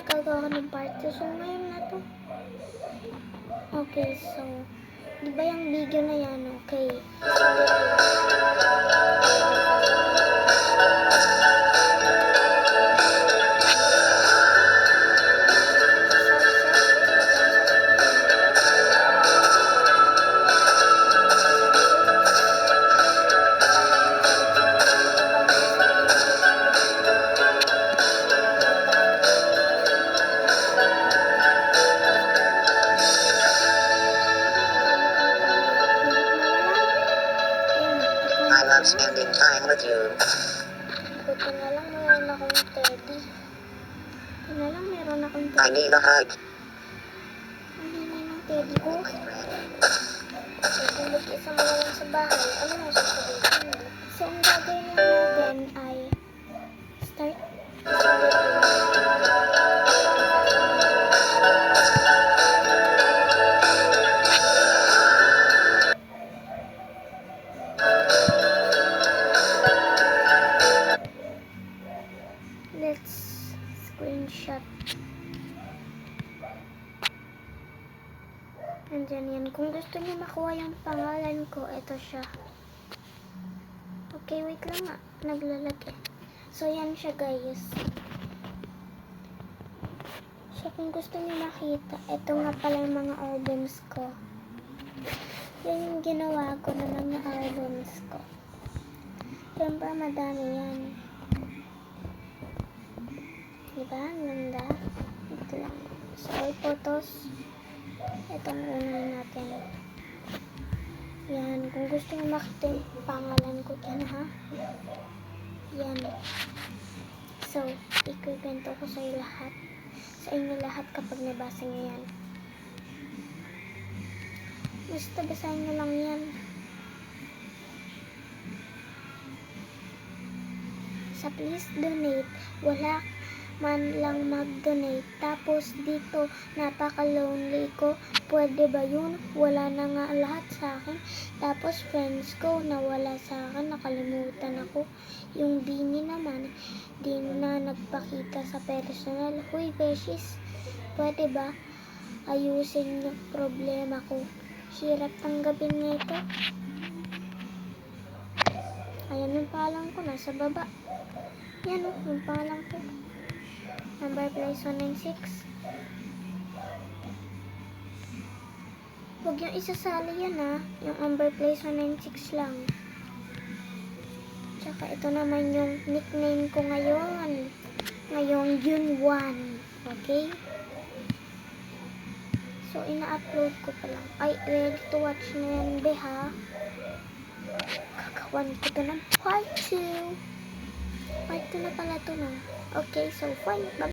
gagawa ng party. So, ngayon na to. Okay, so, di ba yung video na yan? Okay. I love spending time with you. Buti na lang meron akong teddy. Buti na lang meron akong I teddy. need a hug. Ang hinay ng teddy ko. So, kung mag-isa mo lang sa bahay, ano mo sasabihin mo? So, ang gagawin natin ay start. Let's screenshot. Andyan yan. Kung gusto niyo makuha yung pangalan ko, ito siya. Okay, wait lang nga. Naglalagay. So, yan siya, guys. So, kung gusto niyo makita, ito nga pala yung mga albums ko. Yan yung ginawa ko na mga albums ko. Siyempre, madami yan. Diba? Ang ganda. Ito lang. So, all photos. Itong unahin natin. Yan. Kung gusto nyo makita yung pangalan ko dyan, ha? Yan. So, ikwento ko sa lahat. Sa inyo lahat kapag nabasa nyo yan. Basta basahin nyo lang yan. Sa please donate. Wala man lang mag-donate. Tapos dito, napaka-lonely ko. Pwede ba yun? Wala na nga lahat sa akin. Tapos friends ko, nawala sa akin. Nakalimutan ako. Yung Bini naman, di na nagpakita sa personal. Huy, Beshies, pwede ba ayusin yung problema ko? Hirap tanggapin nga ito. Ayan yung pangalan ko, nasa baba. Yan o, yung pangalan ko. Number place 196. Huwag yung isasali yan ha. Yung number place 196 lang. Tsaka ito naman yung nickname ko ngayon. Ngayong June 1. Okay? So, ina-upload ko pa lang. Ay, ready to watch na yan, be ha. Kakawan ko to ng part 2. Part 2 na pala to, no? Okay, so fine. Bye.